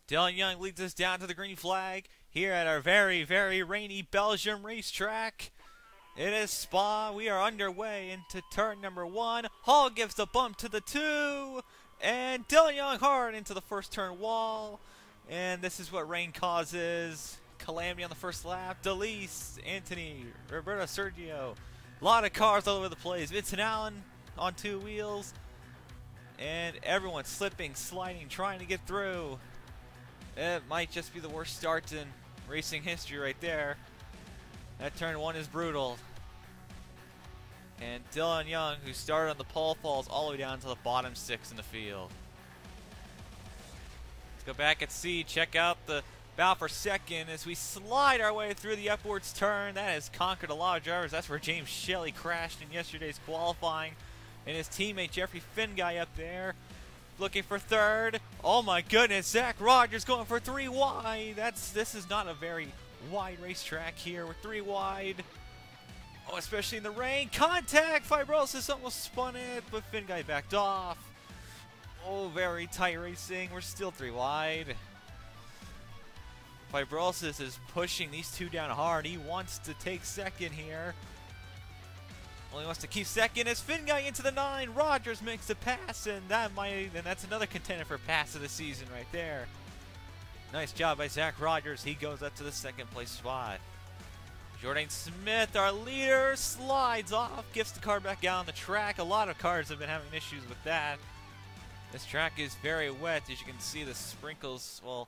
Dylan Young leads us down to the green flag here at our very, very rainy Belgium racetrack. It is Spa. We are underway into turn number 1. Hall gives the bump to the 2. And Dylan Young hard into the first turn wall. And this is what rain causes. Calamity on the first lap. Delise, Anthony, Roberto, Sergio. A lot of cars all over the place. Vincent Allen on 2 wheels. And everyone slipping, sliding, trying to get through. It might just be the worst start in racing history right there. That turn 1 is brutal. And Dylan Young, who started on the pole, falls all the way down to the bottom 6 in the field. Let's go back and see, check out the battle for second as we slide our way through the upwards turn. That has conquered a lot of drivers. That's where James Shelley crashed in yesterday's qualifying. And his teammate Jeffrey Finguy up there, looking for third. Oh my goodness, Zach Rogers going for 3 wide. This is not a very wide racetrack here. We're 3 wide. Oh, especially in the rain. Contact! Fibrosis almost spun it, but Finguy backed off. Oh, very tight racing. We're still 3 wide. Fibrosis is pushing these 2 down hard. He wants to take second here. Only wants to keep second as Finguy into the 9. Rogers makes the pass, and that's another contender for pass of the season right there. Nice job by Zach Rogers. He goes up to the 2nd place spot. Jordan Smith, our leader, slides off, gets the car back out on the track. A lot of cars have been having issues with that. This track is very wet, as you can see the sprinkles. Well,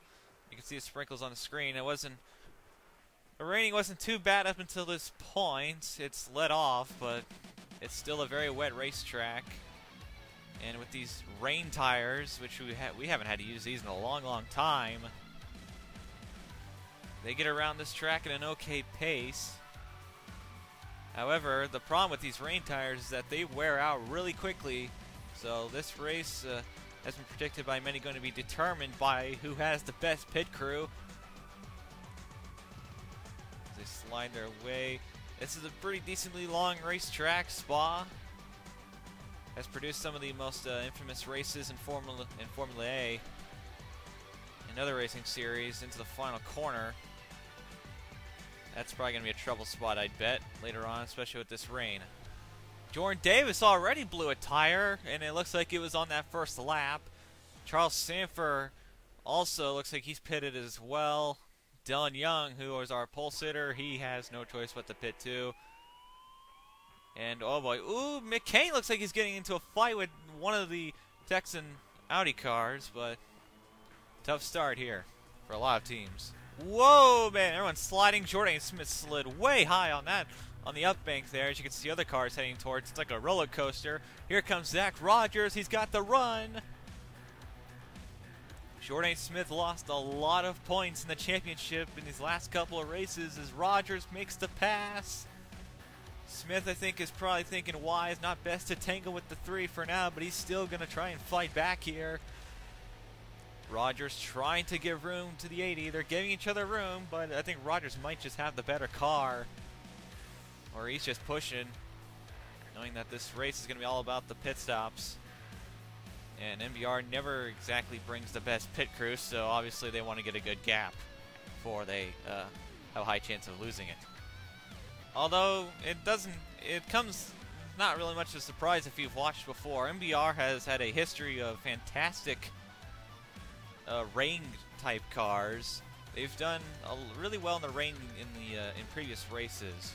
you can see the sprinkles on the screen. The raining wasn't too bad up until this point. It's let off, but it's still a very wet racetrack. And with these rain tires, which we haven't had to use these in a long, long time, they get around this track at an okay pace. However, the problem with these rain tires is that they wear out really quickly. So this race has been predicted by many going to be determined by who has the best pit crew. They slide their way. This is a pretty decently long racetrack. Spa has produced some of the most infamous races in Formula A and other racing series into the final corner. That's probably going to be a trouble spot, I'd bet, later on, especially with this rain. Jordan Davis already blew a tire, and it looks like it was on that first lap. Charles Sanford also looks like he's pitted as well. Dylan Young, who is our pole sitter, he has no choice but to pit too. And oh boy, ooh, McCain looks like he's getting into a fight with one of the Texan Audi cars, but tough start here for a lot of teams. Whoa, man, everyone's sliding. Jordan Smith slid way high on the up bank there. As you can see other cars heading towards, it's like a roller coaster. Here comes Zach Rogers, he's got the run. Jordan Smith lost a lot of points in the championship in these last couple of races as Rogers makes the pass. Smith, I think, is probably thinking why it's not best to tangle with the 3 for now, but he's still going to try and fight back here. Rogers trying to give room to the 80. They're giving each other room, but I think Rogers might just have the better car. Or he's just pushing, knowing that this race is going to be all about the pit stops. And MBR never exactly brings the best pit crew, so obviously they want to get a good gap before they have a high chance of losing it. Although it comes not really much of a surprise if you've watched before. MBR has had a history of fantastic rain type cars. They've done really well in the rain in previous races.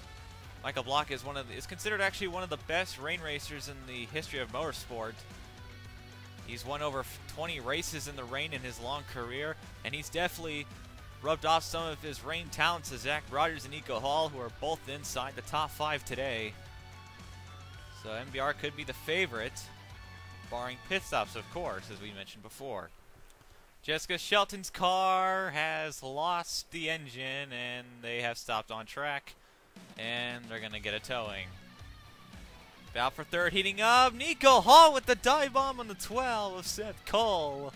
Michael Block is considered actually one of the best rain racers in the history of motorsport. He's won over 20 races in the rain in his long career, and he's definitely rubbed off some of his rain talents to Zach Rogers and Nico Hall, who are both inside the top 5 today. So MBR could be the favorite, barring pit stops, of course, as we mentioned before. Jessica Shelton's car has lost the engine, and they have stopped on track, and they're going to get a towing. Out for third, heating up. Nico Hall with the dive bomb on the 12 of Seth Cole.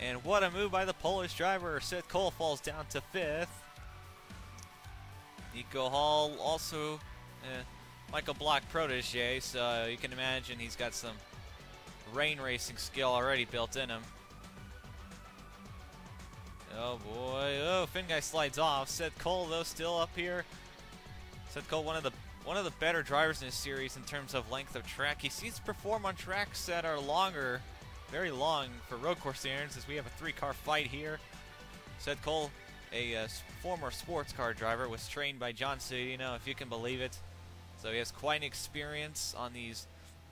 And what a move by the Polish driver. Seth Cole falls down to 5th. Nico Hall also Michael Block protege, so you can imagine he's got some rain racing skill already built in him. Oh boy, oh, Finn guy slides off. Seth Cole though still up here. Seth Cole, one of the better drivers in this series in terms of length of track. He seems to perform on tracks that are longer, very long for road course standards, as we have a 3-car fight here. Seth Cole, a former sports car driver, was trained by John Cedino, if you can believe it. So he has quite an experience on these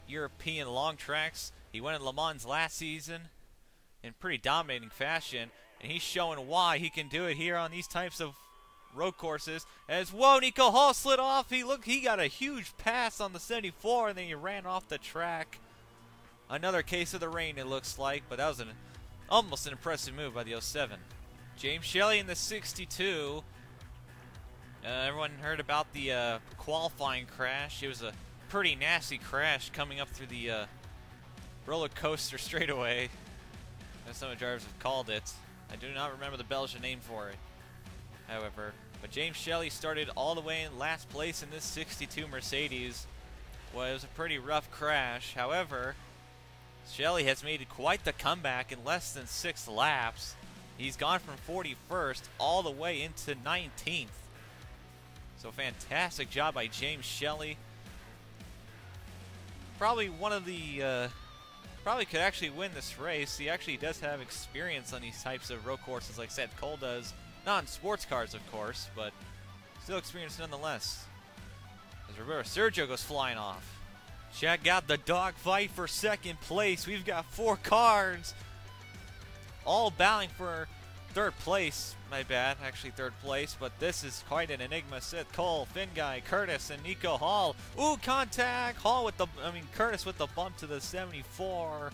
European long tracks. He won at Le Mans last season in pretty dominating fashion, and he's showing why he can do it here on these types of road courses. As whoa, Nico Hall slid off. He got a huge pass on the 74, and then he ran off the track. Another case of the rain, it looks like, but that was almost an impressive move by the 07. James Shelley in the 62. Everyone heard about the qualifying crash. It was a pretty nasty crash coming up through the roller coaster straightaway, as some of the drivers have called it. I do not remember the Belgian name for it, however. But James Shelley started all the way in last place in this 62 Mercedes. Well, it was a pretty rough crash. However, Shelley has made quite the comeback in less than 6 laps. He's gone from 41st all the way into 19th. So fantastic job by James Shelley. Probably one of the probably could actually win this race. He actually does have experience on these types of road courses like Seth Cole does. Not in sports cars, of course, but still experience nonetheless. As Roberto Sergio goes flying off. Check out the dogfight for second place. We've got 4 cars all battling for third place. My bad, actually third place, but this is quite an enigma. Seth Cole, Finn Guy, Curtis, and Nico Hall. Ooh, contact! Curtis with the bump to the 74.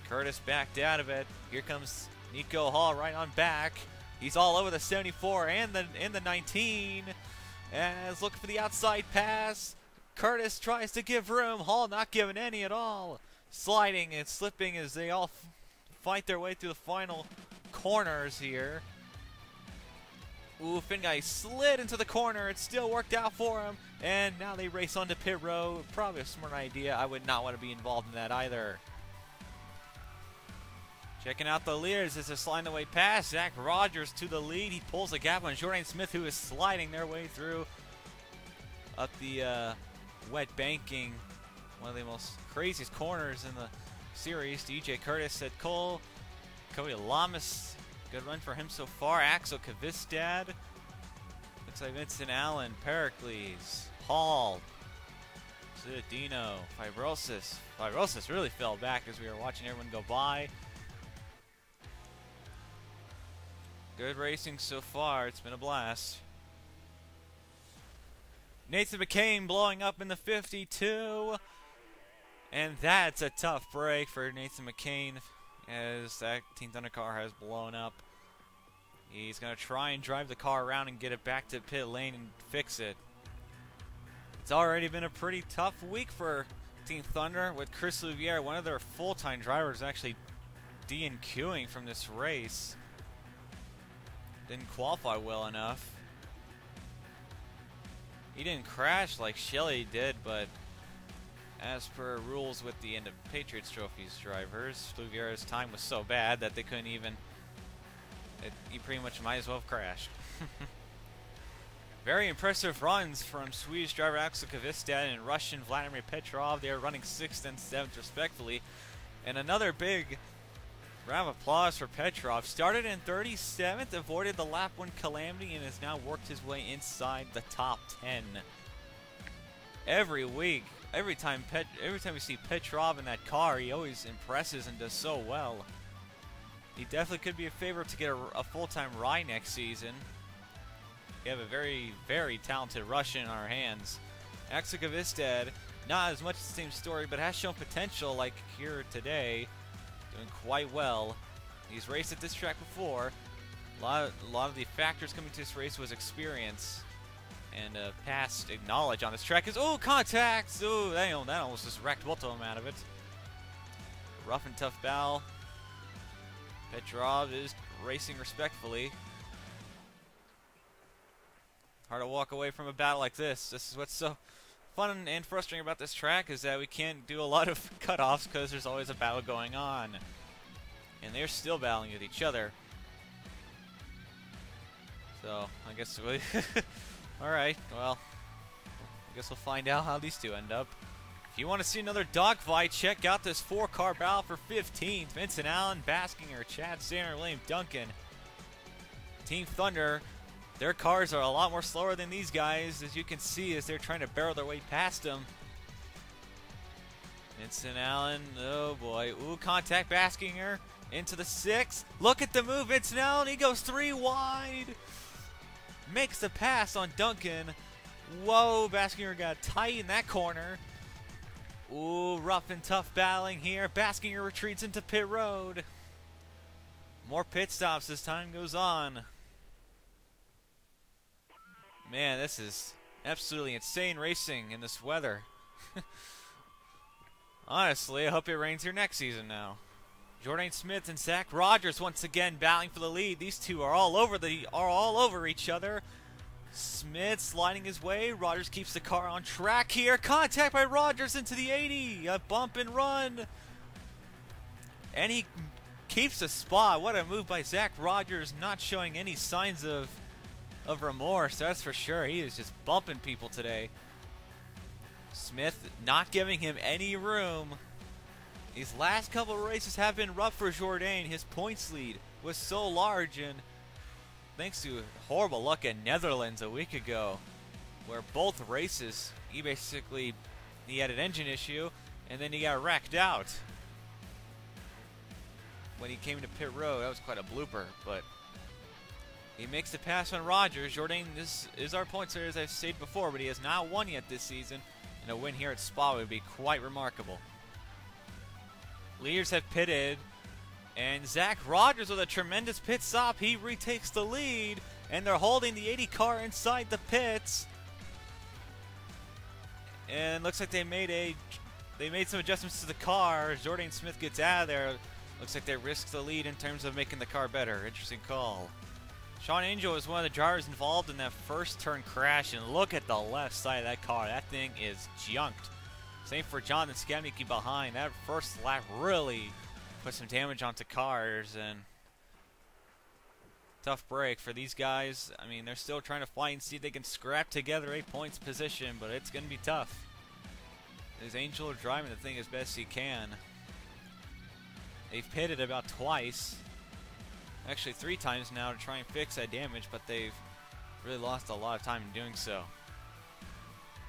Curtis backed out of it. Here comes Nico Hall right on back. He's all over the 74 and the 19. As looking for the outside pass. Curtis tries to give room. Hall not giving any at all. Sliding and slipping as they all fight their way through the final corners here. Ooh, Finn Guy slid into the corner. It still worked out for him. And now they race onto pit road. Probably a smart idea. I would not want to be involved in that either. Checking out the leaders as they're sliding the way past. Zach Rogers to the lead. He pulls a gap on Jordan Smith, who is sliding their way through up the wet banking. One of the most craziest corners in the series. DJ Curtis, Seth Cole, Cody Lamas. Good run for him so far. Axel Kvistad. Looks like Vincent Allen, Pericles, Hall, Citadino, Fibrosis. Fibrosis really fell back as we were watching everyone go by. Good racing so far. It's been a blast. Nathan McCain blowing up in the 52. And that's a tough break for Nathan McCain as that Team Thunder car has blown up. He's going to try and drive the car around and get it back to pit lane and fix it. It's already been a pretty tough week for Team Thunder with Chris Louviere, one of their full-time drivers, actually DNQing from this race. Didn't qualify well enough. He didn't crash like Shelley did, but as per rules with the end of Patriots Trophies drivers, Louviere's time was so bad that they couldn't even... he pretty much might as well have crashed. Very impressive runs from Swedish driver Axel Kvistad and Russian Vladimir Petrov. They are running 6th and 7th respectively. And another big round of applause for Petrov. Started in 37th, avoided the lap 1 calamity, and has now worked his way inside the top 10. Every week, every time we see Petrov in that car, he always impresses and does so well. He definitely could be a favorite to get a full-time ride next season. We have a very, very talented Russian in our hands. Axel Kvistad, not as much the same story, but has shown potential like here today. Doing quite well. He's raced at this track before. A lot of the factors coming to this race was experience. And pass acknowledge on this track is, oh, contacts! Oh, that almost just wrecked both of them out of it. Rough and tough battle. Petrov is racing respectfully. Hard to walk away from a battle like this. This is what's so fun and frustrating about this track, is that we can't do a lot of cutoffs because there's always a battle going on. And they're still battling with each other. So, I guess we... Alright, well, I guess we'll find out how these two end up. If you want to see another dogfight, check out this 4-car battle for 15th. Vincent Allen, Baskinger, Chad Sander, William Duncan. Team Thunder, their cars are a lot more slower than these guys, as you can see, as they're trying to barrel their way past them. Vincent Allen, oh boy. Ooh, contact Baskinger into the 6. Look at the move, Vincent Allen, he goes 3 wide. Makes the pass on Duncan. Whoa, Baskinger got tight in that corner. Ooh, rough and tough battling here. Baskinger retreats into pit road. More pit stops as time goes on. Man, this is absolutely insane racing in this weather. Honestly, I hope it rains here next season now. Jordan Smith and Zach Rogers once again battling for the lead. These two are all over each other. Smith sliding his way. Rogers keeps the car on track here. Contact by Rogers into the 80. A bump and run. And he keeps the spot. What a move by Zach Rogers, not showing any signs of remorse, that's for sure. He is just bumping people today. Smith not giving him any room. These last couple of races have been rough for Jourdain. His points lead was so large, and thanks to horrible luck in Netherlands a week ago, where both races he had an engine issue and then he got wrecked out. When he came to pit road, that was quite a blooper, but he makes the pass on Rogers. Jourdain, this is our points leader, as I've stated before, but he has not won yet this season, and a win here at Spa would be quite remarkable. Leaders have pitted, and Zach Rogers with a tremendous pit stop. He retakes the lead, and they're holding the 80 car inside the pits. And looks like they made some adjustments to the car. Jourdain Smith gets out of there. Looks like they risked the lead in terms of making the car better. Interesting call. Sean Angel was one of the drivers involved in that first turn crash, and look at the left side of that car. That thing is junked. Same for Jonathan Skamnicki behind. That first lap really put some damage onto cars, and tough break for these guys. I mean, they're still trying to fight and see if they can scrap together a points position, but it's going to be tough. As Angel driving the thing as best he can. They've pitted about twice. Actually 3 times now to try and fix that damage, but they've really lost a lot of time in doing so.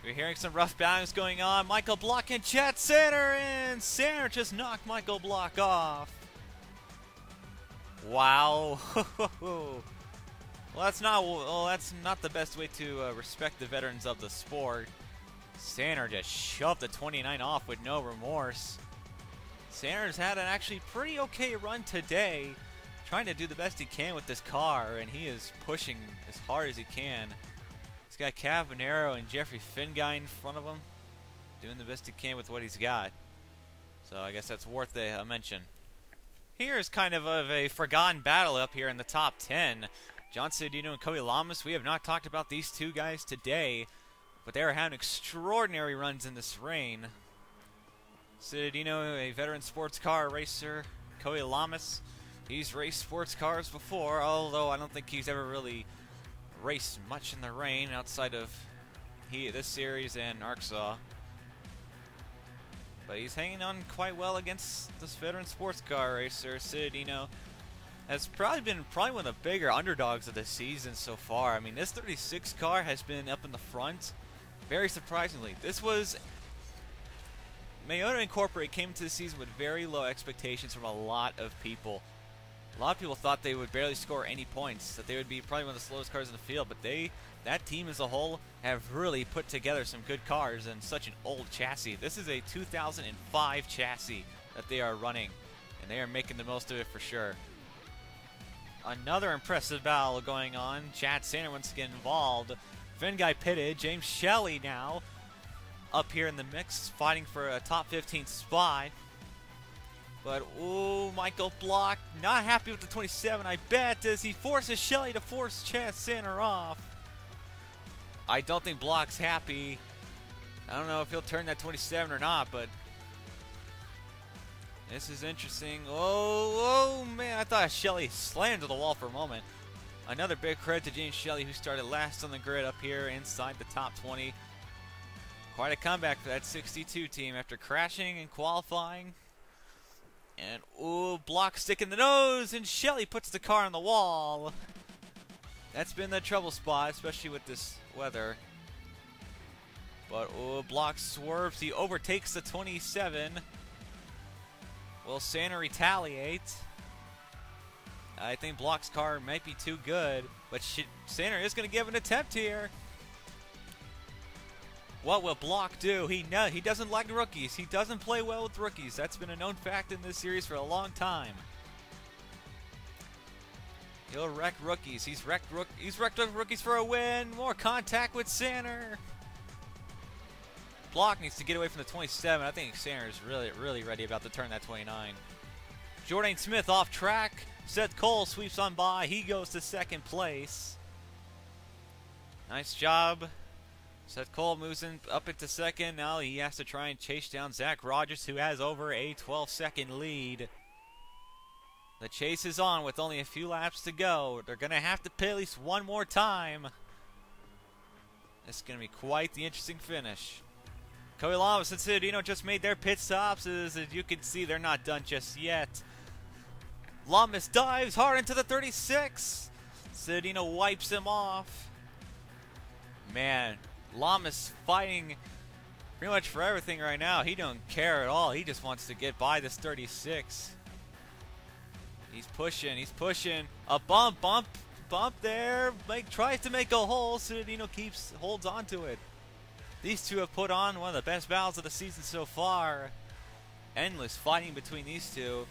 We're hearing some rough battles going on. Michael Block and Chad Sander, and Sander just knocked Michael Block off. Wow. Well, that's not the best way to respect the veterans of the sport. Sander just shoved the 29 off with no remorse. Sander's had an actually pretty okay run today, trying to do the best he can with this car, and he is pushing as hard as he can. He's got Cavanero and Jeffrey Finguy in front of him, doing the best he can with what he's got. So I guess that's worth a mention. Here's kind of a forgotten battle up here in the top 10. John Ciudino and Cody Lamas. We have not talked about these two guys today, but they are having extraordinary runs in this rain. Ciudino, a veteran sports car racer. Cody Lamas, he's raced sports cars before, although I don't think he's ever really raced much in the rain outside of this series and Arkansas. But he's hanging on quite well against this veteran sports car racer. Ciudino has probably been one of the bigger underdogs of the season so far. I mean, this 36 car has been up in the front, very surprisingly. This was Mayota Incorporated came into the season with very low expectations from a lot of people. A lot of people thought they would barely score any points, that they would be probably one of the slowest cars in the field, but that team as a whole have really put together some good cars and such an old chassis. This is a 2005 chassis that they are running, and they are making the most of it for sure. Another impressive battle going on. Chad Sander once again involved. Finn guy pitted. James Shelley now up here in the mix, fighting for a top 15 spot. But, ooh, Michael Block not happy with the 27, I bet, as he forces Shelley to force Chance Center off. I don't think Block's happy. I don't know if he'll turn that 27 or not, but this is interesting. Oh, man, I thought Shelley slammed to the wall for a moment. Another big credit to James Shelley, who started last on the grid up here inside the top 20. Quite a comeback for that 62 team after crashing and qualifying. And, ooh, Block stick in the nose, and Shelley puts the car on the wall. That's been the trouble spot, especially with this weather. But, ooh, Block swerves. He overtakes the 27. Will Santa retaliate? I think Block's car might be too good, but Santa is going to give an attempt here. What will Block do? He doesn't like rookies. He doesn't play well with rookies. That's been a known fact in this series for a long time. He'll wreck rookies. He's wrecked rookies for a win. More contact with Sander. Block needs to get away from the 27. I think Sander is really ready about to turn that 29. Jordan Smith off track. Seth Cole sweeps on by. He goes to second place. Nice job. Seth Cole moves up into second. Now he has to try and chase down Zach Rogers, who has over a 12-second lead. The chase is on with only a few laps to go. They're going to have to pit at least one more time. This is going to be quite the interesting finish. Cody Lamas and Citadino just made their pit stops. As you can see, they're not done just yet. Lamas dives hard into the 36. Citadino wipes him off. Man, Lamas fighting pretty much for everything right now. He don't care at all. He just wants to get by this 36. He's pushing. A bump there. Tries to make a hole. Citadino holds on to it. These two have put on one of the best battles of the season so far. Endless fighting between these two.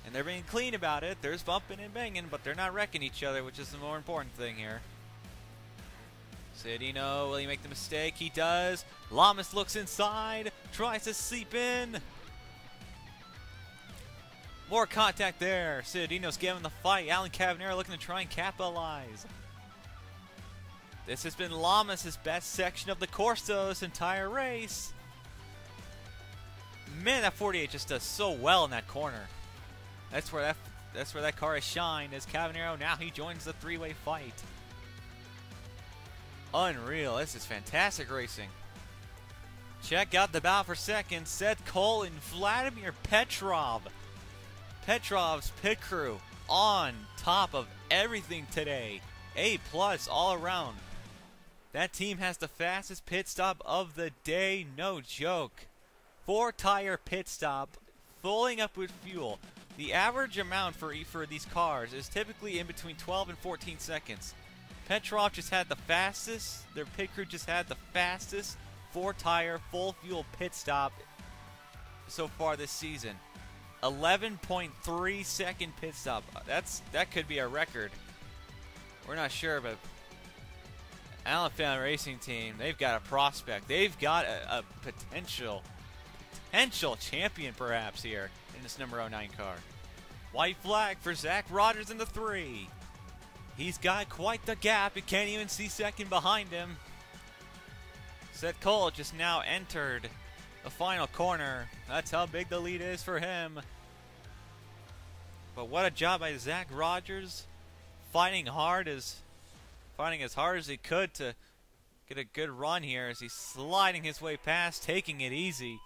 And they're being clean about it. There's bumping and banging, but they're not wrecking each other, which is the more important thing here. Citadino, will he make the mistake? He does. Lamas looks inside, tries to sleep in. More contact there. Citadino's giving the fight. Alan Cavanero looking to try and capitalize. This has been Lamas' best section of the course, though, this entire race. Man, that 48 just does so well in that corner. That's where that car has shined. As Cavanero, now he joins the three-way fight. Unreal. This is fantastic racing. Check out the battle for second. Seth Cole and Vladimir Petrov. Petrov's pit crew on top of everything today. A+ all around. That team has the fastest pit stop of the day. No joke. 4-tire pit stop, filling up with fuel. The average amount for these cars is typically in between 12 and 14 seconds. Petrov just had the fastest, their pit crew just had the fastest 4-tire full fuel pit stop so far this season. 11.3 second pit stop. That could be a record. We're not sure, but Allen Family Racing Team, they've got a prospect. They've got a potential champion perhaps here in this number 09 car. White flag for Zach Rogers in the 3. He's got quite the gap. You can't even see second behind him. Seth Cole just now entered the final corner. That's how big the lead is for him. But what a job by Zach Rogers, fighting as hard as he could to get a good run here as he's sliding his way past, taking it easy.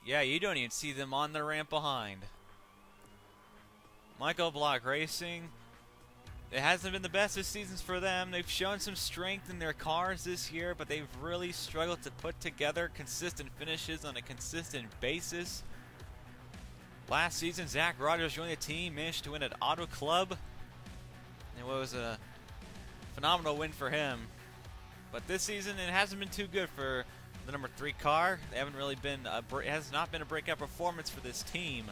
Yeah, you don't even see them on the ramp behind. Michael Block Racing, it hasn't been the best of seasons for them. They've shown some strength in their cars this year, but they've really struggled to put together consistent finishes on a consistent basis. Last season, Zach Rogers joined the team, managed to win at Auto Club. It was a phenomenal win for him. But this season, it hasn't been too good for the number 3 car. They haven't really been it has not been a breakout performance for this team.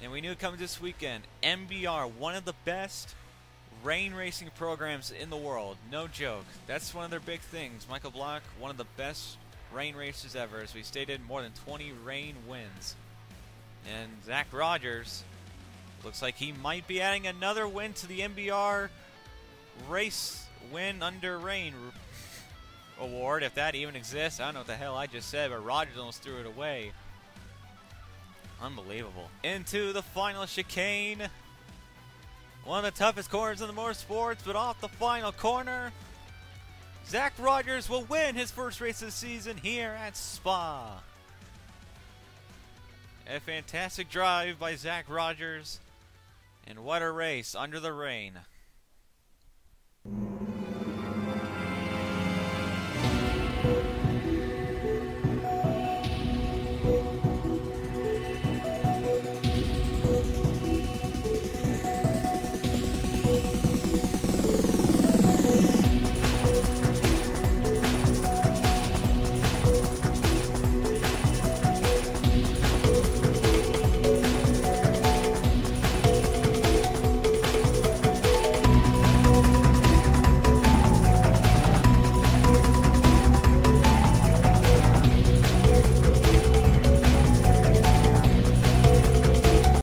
And we knew it coming this weekend. MBR, one of the best rain racing programs in the world. No joke. That's one of their big things. Michael Block, one of the best rain racers ever. As we stated, more than 20 rain wins. And Zach Rogers looks like he might be adding another win to the MBR race win under rain award, if that even exists. I don't know what the hell I just said, but Rogers almost threw it away. Unbelievable. Into the final chicane. One of the toughest corners in the motorsports, but off the final corner, Zach Rogers will win his first race of the season here at Spa. A fantastic drive by Zach Rogers, and what a race under the rain.